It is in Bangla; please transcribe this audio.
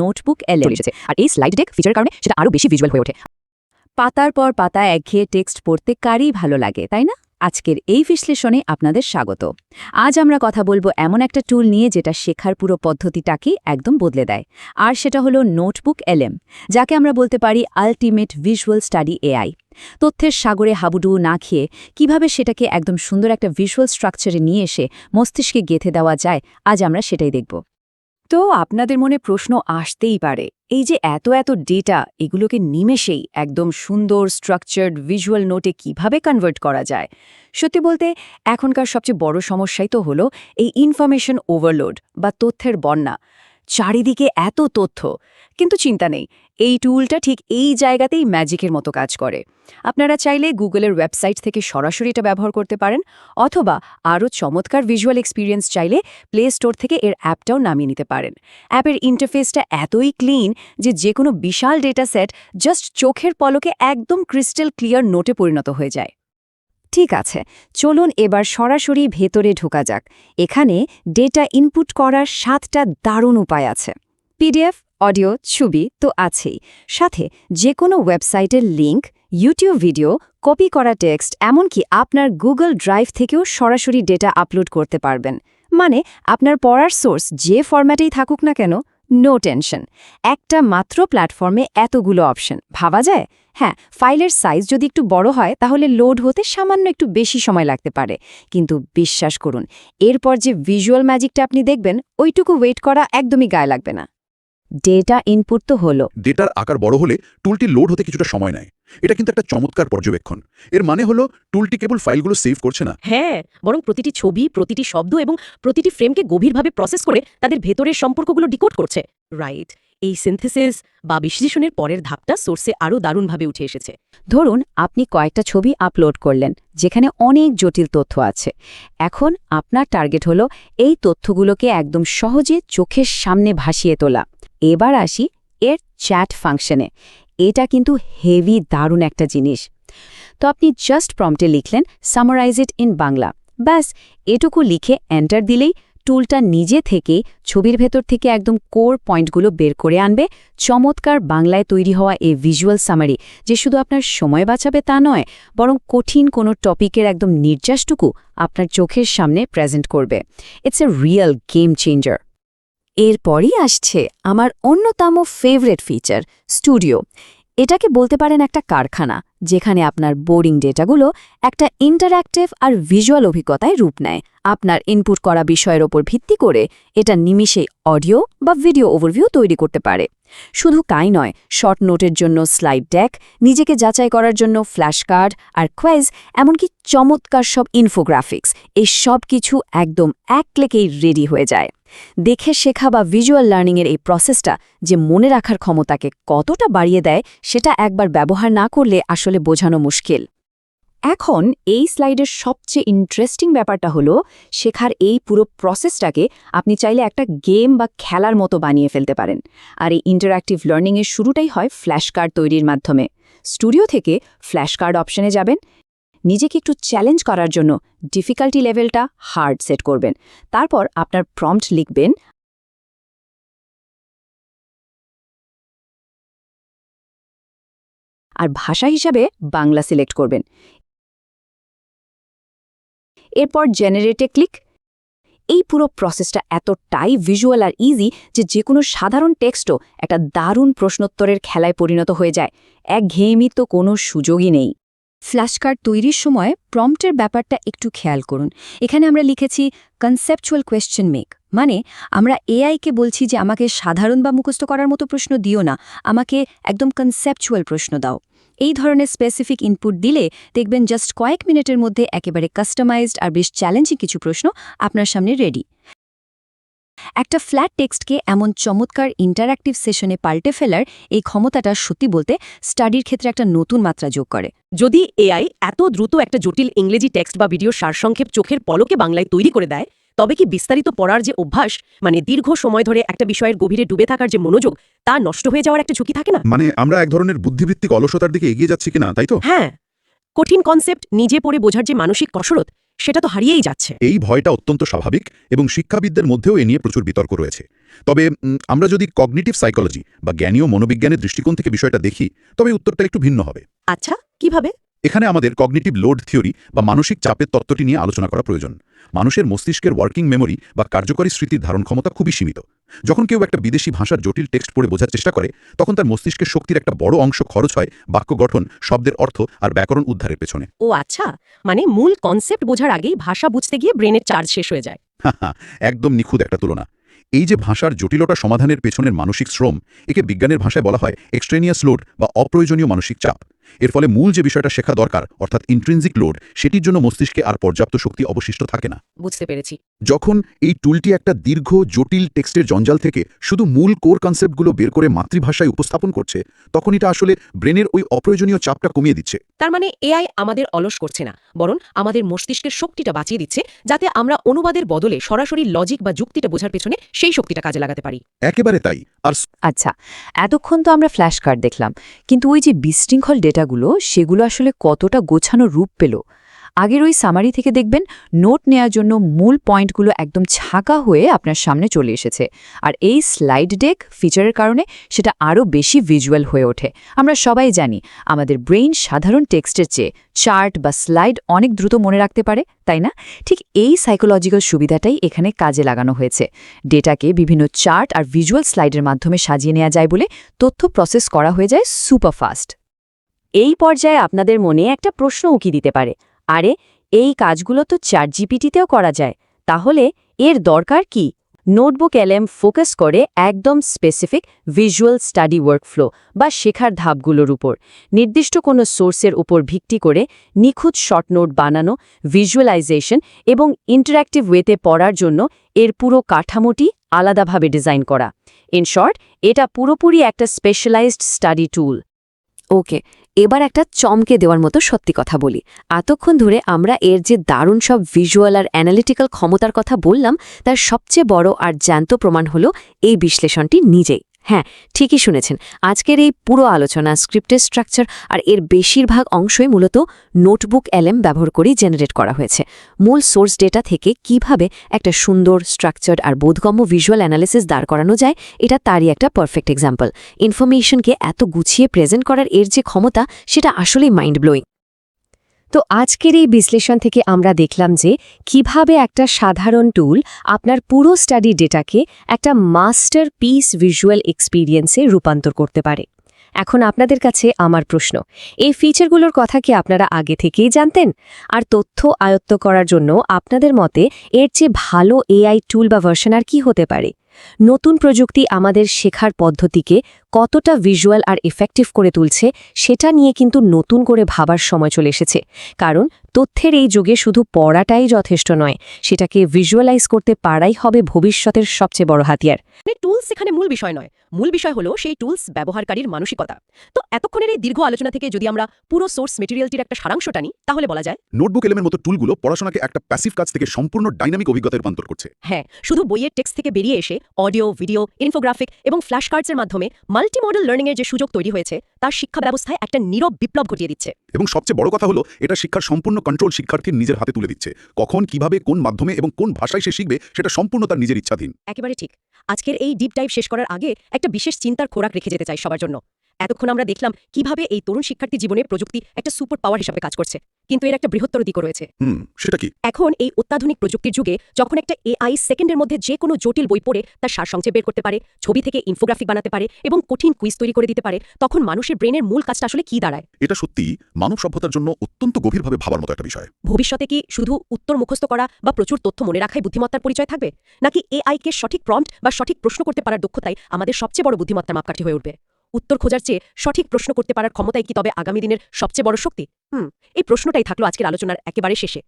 নোটবুক চলে এসেছে আর এই স্লাইড ডেক ফিচারের কারণে সেটা আরও বেশি ভিজুয়াল হয়ে ওঠে। পাতার পর পাতা একঘেয়ে টেক্সট পড়তে কারই ভালো লাগে, তাই না? আজকের এই বিশ্লেষণে আপনাদের স্বাগত। আজ আমরা কথা বলবো এমন একটা টুল নিয়ে যেটা শেখার পুরো পদ্ধতিটাকেই একদম বদলে দেয়, আর সেটা হলো নোটবুক এলএম, যাকে আমরা বলতে পারি আল্টিমেট ভিজুয়াল স্টাডি এআই। তথ্যের সাগরে হাবুডুবু না খেয়ে কিভাবে সেটাকে একদম সুন্দর একটা ভিজুয়াল স্ট্রাকচারে নিয়ে এসে মস্তিষ্কে গেঁথে দেওয়া যায়, আজ আমরা সেটাই দেখব। তো আপনাদের মনে প্রশ্ন আসতেই পারে, এই যে এত ডেটা, এগুলোকে নিমেষেই একদম সুন্দর স্ট্রাকচার্ড ভিজুয়াল নোটে কিভাবে কনভার্ট করা যায়? সত্যি বলতে এখনকার সবচেয়ে বড় সমস্যাই তো হলো এই ইনফরমেশন ওভারলোড বা তথ্যের বন্যা। চারিদিকে এত তথ্য, কিন্তু চিন্তা নেই, এই টুলটা ঠিক এই জায়গাতেই ম্যাজিকের মতো কাজ করে। আপনারা চাইলে গুগলের ওয়েবসাইট থেকে সরাসরি এটা ব্যবহার করতে পারেন, অথবা আরও চমৎকার ভিজুয়াল এক্সপিরিয়েন্স চাইলে প্লে স্টোর থেকে এর অ্যাপটাও নামিয়ে নিতে পারেন। অ্যাপের ইন্টারফেসটা এতই ক্লিন যে কোনো বিশাল ডেটা সেট জাস্ট চোখের পলকে একদম ক্রিস্টাল ক্লিয়ার নোটে পরিণত হয়ে যায়। ঠিক আছে, চলুন এবার সরাসরি ভেতরে ঢোকা যাক। এখানে ডেটা ইনপুট করার 7টা দারুণ উপায় আছে। পিডিএফ, অডিও, ছবি তো আছেই, সাথে যে কোনো ওয়েবসাইটের লিঙ্ক, ইউটিউব ভিডিও, কপি করা টেক্সট, এমনকি আপনার গুগল ড্রাইভ থেকেও সরাসরি ডেটা আপলোড করতে পারবেন। মানে আপনার পড়ার সোর্স যে ফরম্যাটেই থাকুক না কেন, নো টেনশন। একটা মাত্র প্ল্যাটফর্মে এতগুলো অপশন, ভাবা যায়? হ্যাঁ, ফাইলের সাইজ যদি একটু বড় হয় তাহলে লোড হতে সামান্য একটু বেশি সময় লাগতে পারে, কিন্তু বিশ্বাস করুন, এরপর যে ভিজুয়াল ম্যাজিকটা আপনি দেখবেন, ওইটুকু ওয়েট করা একদমই গায়ে লাগবে না। ডেটা ইনপুট তো হলো। ডেটার আকার বড় হলে টুলটি লোড হতে কিছুটা সময় নেয়। এটা কিন্তু একটা চমৎকার পর্যবেক্ষণ। এর মানে হলো টুলটি কেবল ফাইলগুলো সেভ করছে না, হ্যাঁ, বরং প্রতিটি ছবি, প্রতিটি শব্দ এবং প্রতিটি ফ্রেমকে গভীরভাবে প্রসেস করে তাদের ভেতরের সম্পর্কগুলো ডিকোড করছে। রাইট, এই সিনথেসিস বা বিশ্লেষণের পরের ধাপটা সোর্সে আরও দারুণভাবে উঠে এসেছে। ধরুন আপনি কয়েকটা ছবি আপলোড করলেন যেখানে অনেক জটিল তথ্য আছে। এখন আপনার টার্গেট হলো এই তথ্যগুলোকে একদম সহজে চোখের সামনে ভাসিয়ে তোলা। এবার আসি এর চ্যাট ফাংশনে। এটা কিন্তু হেভি দারুণ একটা জিনিস। তো আপনি জাস্ট প্রম্পটে লিখলেন সামারাইজ ইট ইন বাংলা, ব্যাস এটুকু লিখে এন্টার দিলেই টুলটা নিজে থেকেই ছবির ভেতর থেকে একদম কোর পয়েন্টগুলো বের করে আনবে। চমৎকার বাংলায় তৈরি হওয়া এই ভিজুয়াল সামারি যে শুধু আপনার সময় বাঁচাবে তা নয়, বরং কঠিন কোনো টপিকের একদম নির্যাসটুকু আপনার চোখের সামনে প্রেজেন্ট করবে। It's a real game changer. এরপরই আসছে আমার অন্যতম ফেভারিট ফিচার, স্টুডিও। এটাকে বলতে পারেন একটা কারখানা, যেখানে আপনার বোরিং ডেটাগুলো একটা ইন্টারঅ্যাক্টিভ আর ভিজুয়াল অভিজ্ঞতায় রূপ নেয়। আপনার ইনপুট করা বিষয়ের ওপর ভিত্তি করে এটা নিমিষেই অডিও বা ভিডিও ওভারভিউ তৈরি করতে পারে। শুধু তাই নয়, শর্ট নোটের জন্য স্লাইড ডেক, নিজেকে যাচাই করার জন্য ফ্ল্যাশ কার্ড আর কোয়েজ, এমনকি চমৎকার সব ইনফোগ্রাফিক্স, এই সব কিছু একদম এক ক্লিকেই রেডি হয়ে যায়। দেখে শেখা বা ভিজুয়াল লার্নিংয়ের এই প্রসেসটা যে মনে রাখার ক্ষমতাকে কতটা বাড়িয়ে দেয়, সেটা একবার ব্যবহার না করলে আসলে বোঝানো মুশকিল। এখন এই স্লাইডের সবচেয়ে ইন্টারেস্টিং ব্যাপারটা হলো, শেখার এই পুরো প্রসেসটাকে আপনি চাইলে একটা গেম বা খেলার মতো বানিয়ে ফেলতে পারেন। আর এই ইন্টারঅ্যাক্টিভ লার্নিংয়ের শুরুটাই হয় ফ্ল্যাশ কার্ড তৈরির মাধ্যমে। স্টুডিও থেকে ফ্ল্যাশ কার্ড অপশনে যাবেন, নিজেকে একটু চ্যালেঞ্জ করার জন্য ডিফিকাল্টি লেভেলটা হার্ড সেট করবেন। তারপর আপনার প্রম্পট লিখবেন, আর ভাষা হিসাবে বাংলা সিলেক্ট করবেন। এরপর জেনারেটে ক্লিক। এই পুরো প্রসেসটা এতটাই ভিজুয়াল আর ইজি যে কোনো সাধারণ টেক্সটও একটা দারুণ প্রশ্নোত্তরের খেলায় পরিণত হয়ে যায়। একঘেয়েমি তো কোনো সুযোগই নেই। ফ্ল্যাশ কার্ড তৈরির সময় প্রম্পটের ব্যাপারটা একটু খেয়াল করুন। এখানে আমরা লিখেছি কনসেপচুয়াল কোয়েশ্চেন মেক, মানে আমরা এআইকে বলছি যে আমাকে সাধারণ বা মুখস্থ করার মতো প্রশ্ন দিও না, আমাকে একদম কনসেপচুয়াল প্রশ্ন দাও। এই ধরনের স্পেসিফিক ইনপুট দিলে দেখবেন জাস্ট কয়েক মিনিটের মধ্যে একেবারে কাস্টমাইজড আর বেশ চ্যালেঞ্জিং কিছু প্রশ্ন আপনার সামনে রেডি। একটা ফ্ল্যাট টেক্সটকে এমন চমৎকার ইন্টারঅ্যাক্টিভ সেশনে পাল্টে ফেলার এই ক্ষমতাটা সত্যি বলতে স্টাডির ক্ষেত্রে একটা নতুন মাত্রা যোগ করে। যদি এআই এত দ্রুত একটা জটিল ইংরেজি টেক্সট বা ভিডিও সারসংক্ষেপ চোখের পলকে বাংলায় তৈরি করে দেয়, তবে কি বিস্তারিত পড়ার যে অভ্যাস, মানে দীর্ঘ সময় ধরে একটা বিষয়ের গভীরে ডুবে থাকার যে মনোযোগ, তা নষ্ট হয়ে যাওয়ার একটা ঝুঁকি থাকে না? মানে আমরা এক ধরনের বুদ্ধিবৃত্তিক অলসতার দিকে এগিয়ে যাচ্ছি কিনা, তাই তো? হ্যাঁ, কঠিন কনসেপ্ট নিজে পড়ে বোঝার যে মানসিক কসরত, সেটা তো হারিয়েই যাচ্ছে। এই ভয়টা অত্যন্ত স্বাভাবিক এবং শিক্ষাবিদদের মধ্যেও এ নিয়ে প্রচুর বিতর্ক রয়েছে। তবে আমরা যদি কগনিটিভ সাইকোলজি বা জ্ঞানীয় মনোবিজ্ঞানের দৃষ্টিকোণ থেকে বিষয়টা দেখি, তবে উত্তরটা একটু ভিন্ন হবে। আচ্ছা, কিভাবে? এখানে আমাদের কগনিটিভ লোড থিওরি বা মানসিক চাপের তত্ত্বটি নিয়ে আলোচনা করা প্রয়োজন। মানুষের মস্তিষ্কের ওয়ার্কিং মেমোরি বা কার্যকরী স্মৃতির ধারণ ক্ষমতা খুবই সীমিত। যখন কেউ একটা বিদেশি ভাষার জটিল টেক্সট পড়ে বোঝার চেষ্টা করে, তখন তার মস্তিষ্কের শক্তির একটা বড় অংশ খরচ হয় বাক্য গঠন, শব্দের অর্থ আর ব্যাকরণ উদ্ধারের পেছনে। ও আচ্ছা, মানে মূল কনসেপ্ট বোঝার আগেই ভাষা বুঝতে গিয়ে ব্রেনের চার্জ শেষ হয়ে যায়। একদম নিখুঁত একটা তুলনা। এই যে ভাষার জটিলতা সমাধানের পেছনের মানসিক শ্রম, একে বিজ্ঞানের ভাষায় বলা হয় এক্সট্রেনিয়াস লোড বা অপ্রয়োজনীয় মানসিক চাপ। এর ফলে মূল যে বিষয়টা শেখা দরকার, অর্থাৎ ইন্ট্রিনজিক লোড, সেটির জন্য মস্তিষ্কে আর পর্যাপ্ত শক্তি অবশিষ্ট থাকে না। বুঝতে পেরেছি। যখন এই টুলটি একটা দীর্ঘ জটিল টেক্সটের জঞ্জাল থেকে শুধু মূল কোর কনসেপ্টগুলো বের করে মাতৃভাষায় উপস্থাপন করছে, তখন এটা আসলে ব্রেনের ওই অপ্রয়োজনীয় চাপটা কমিয়ে দিচ্ছে। তার মানে এআই আমাদের অলস করছে না, বরং আমাদের মস্তিষ্কের শক্তিটা বাঁচিয়ে দিচ্ছে, যাতে আমরা অনুবাদের বদলে সরাসরি লজিক বা যুক্তিটা বোঝার পেছনে সেই শক্তিটা কাজে লাগাতে পারি। একেবারে তাই। আর আচ্ছা, এতক্ষণ তো আমরা ফ্ল্যাশ কার্ড দেখলাম, কিন্তু ওই যে বিশৃঙ্খল ডেটাগুলো, সেগুলো আসলে কতটা গোছানো রূপ পেল? আগের ওই সামারি থেকে দেখবেন নোট নেয়ার জন্য মূল পয়েন্টগুলো একদম ছাঁকা হয়ে আপনার সামনে চলে এসেছে, আর এই স্লাইড ডেক ফিচারের কারণে সেটা আরও বেশি ভিজুয়াল হয়ে ওঠে। আমরা সবাই জানি আমাদের ব্রেইন সাধারণ টেক্সটের চেয়ে চার্ট বা স্লাইড অনেক দ্রুত মনে রাখতে পারে, তাই না? ঠিক এই সাইকোলজিক্যাল সুবিধাটাই এখানে কাজে লাগানো হয়েছে। ডেটাকে বিভিন্ন চার্ট আর ভিজুয়াল স্লাইডের মাধ্যমে সাজিয়ে নেওয়া যায় বলে তথ্য প্রসেস করা হয়ে যায় সুপারফাস্ট। এই পর্যায়ে আপনাদের মনে একটা প্রশ্ন উকি দিতে পারে, আরে এই কাজগুলো তো চ্যাটজিপিটিতেও করা যায়, তাহলে এর দরকার কি? নোটবুক এলএম ফোকাস করে একদম স্পেসিফিক ভিজুয়াল স্টাডি ওয়ার্কফ্লো বা শেখার ধাপগুলোর উপর। নির্দিষ্ট কোনো সোর্সের উপর ভিত্তি করে নিখুঁত শর্ট নোট বানানো, ভিজুয়ালাইজেশন এবং ইন্টারঅ্যাক্টিভ ওয়েতে পড়ার জন্য এর পুরো কাঠামোটি আলাদাভাবে ডিজাইন করা। ইন শর্ট, এটা পুরোপুরি একটা স্পেশালাইজড স্টাডি টুল। ওকে, এবার একটা চমকে দেওয়ার মতো সত্যি কথা বলি। এতক্ষণ ধরে আমরা এর যে দারুণ সব ভিজুয়াল আর অ্যানালিটিক্যাল ক্ষমতার কথা বললাম, তার সবচেয়ে বড় আর জ্যান্ত প্রমাণ হলো এই বিশ্লেষণটি নিজেই। হ্যাঁ, ঠিকই শুনেছেন, আজকের এই পুরো আলোচনা, স্ক্রিপ্টের স্ট্রাকচার আর এর বেশিরভাগ অংশই মূলত নোটবুক এলএম ব্যবহার করেই জেনারেট করা হয়েছে। মূল সোর্স ডেটা থেকে কিভাবে একটা সুন্দর স্ট্রাকচার্ড আর বোধগম্য ভিজুয়াল অ্যানালিসিস দাঁড় করানো যায়, এটা তারই একটা পারফেক্ট এক্সাম্পল। ইনফরমেশনকে এত গুছিয়ে প্রেজেন্ট করার এর যে ক্ষমতা, সেটা আসলেই মাইন্ড ব্লোয়িং। তো আজকের এই বিশ্লেষণ থেকে আমরা দেখলাম যে কিভাবে একটা সাধারণ টুল আপনার পুরো স্টাডি ডেটাকে একটা মাস্টার পিস ভিজুয়াল এক্সপিরিয়েন্সে রূপান্তর করতে পারে। এখন আপনাদের কাছে আমার প্রশ্ন, এই ফিচারগুলোর কথা কি আপনারা আগে থেকেই জানতেন? আর তথ্য আয়ত্ত করার জন্য আপনাদের মতে এর চেয়ে ভালো এআই টুল বা ভার্সন আর কি হতে পারে? নতুন প্রযুক্তি আমাদের শেখার পদ্ধতিকে কতটা ভিজুয়াল আর এফেক্টিভ করে তুলছে, সেটা নিয়ে কিন্তু নতুন করে ভাবার সময় চলে এসেছে। কারণ তথ্যের এই যুগে শুধু পড়াটাই যথেষ্ট নয়, সেটাকে ভিজুয়ালাইজ করতে পারাই হবে ভবিষ্যতের সবচেয়ে বড় হাতিয়ার। টুলস এখানে মূল বিষয় নয়, মূল বিষয় হলো সেই টুলস ব্যবহারকারীর মানসিকতা। তো এতক্ষণের এই দীর্ঘ আলোচনা থেকে যদি আমরা পুরো সোর্স মেটেরিয়ালটির একটা সারাংশ টানি, তাহলে বলা যায় নোটবুক এলএমের মতো টুলগুলো পড়াশোনাকে একটা প্যাসিভ কাজ থেকে সম্পূর্ণ ডাইনামিক অভিজ্ঞতায় রূপান্তর করছে। হ্যাঁ, শুধু বইয়ের টেক্সট থেকে বেরিয়ে এসে অডিও, ভিডিও, ইনফোগ্রাফিক এবং ফ্ল্যাশ কার্ডসের মাধ্যমে মাল্টিমডাল লার্নিংয়ের যে সুযোগ তৈরি হয়েছে, তার শিক্ষা ব্যবস্থায় একটা নীরব বিপ্লব ঘটিয়ে দিচ্ছে। এবং সবচেয়ে বড় কথা হলো, এটা শিক্ষার সম্পূর্ণ কন্ট্রোল শিক্ষার্থীর নিজের হাতে তুলে দিচ্ছে। কখন, কিভাবে, কোন মাধ্যমে এবং কোন ভাষায় সে শিখবে, সেটা সম্পূর্ণ তার নিজের ইচ্ছাধীন। একেবারে ঠিক। আজকের এই ডিপ ডাইভ শেষ করার আগে একটা বিশেষ চিন্তার খোরাক রেখে যেতে চাই সবার জন্য। এতক্ষণ আমরা দেখলাম কিভাবে এই তরুণ শিক্ষার্থী জীবনে প্রযুক্তি একটা সুপার পাওয়ার হিসেবে কাজ করছে, কিন্তু এর একটা বৃহত্তর দিকও রয়েছে। সেটা কি? এখন এই অত্যাধুনিক প্রযুক্তির যুগে যখন একটা এআই সেকেন্ডের মধ্যে যে কোনো জটিল বই পড়ে তার সারসংক্ষেপ বের করতে পারে, ছবি থেকে ইনফোগ্রাফিক বানাতে পারে এবং কঠিন কুইজ তৈরি করে দিতে পারে, তখন মানুষের ব্রেনের মূল কাজটা আসলে কি দাঁড়ায়? এটা সত্যি মানব সভ্যতার জন্য অত্যন্ত গভীরভাবে ভাবার মতো একটা বিষয়। ভবিষ্যতে কি শুধু উত্তর মুখস্থ করা বা প্রচুর তথ্য মনে রাখাই বুদ্ধিমত্তার পরিচয় থাকবে, নাকি এআইকে সঠিক প্রম্পট বা সঠিক প্রশ্ন করতে পারার দক্ষতাই আমাদের সবচেয়ে বড় বুদ্ধিমত্তার মাপকাঠি হয়ে উঠবে? উত্তর খোঁজার চেয়ে সঠিক প্রশ্ন করতে পারার ক্ষমতাই কি তবে আগামী দিনের সবচেয়ে বড় শক্তি? এই প্রশ্নটাই থাকলো আজকের আলোচনার একেবারে শেষে।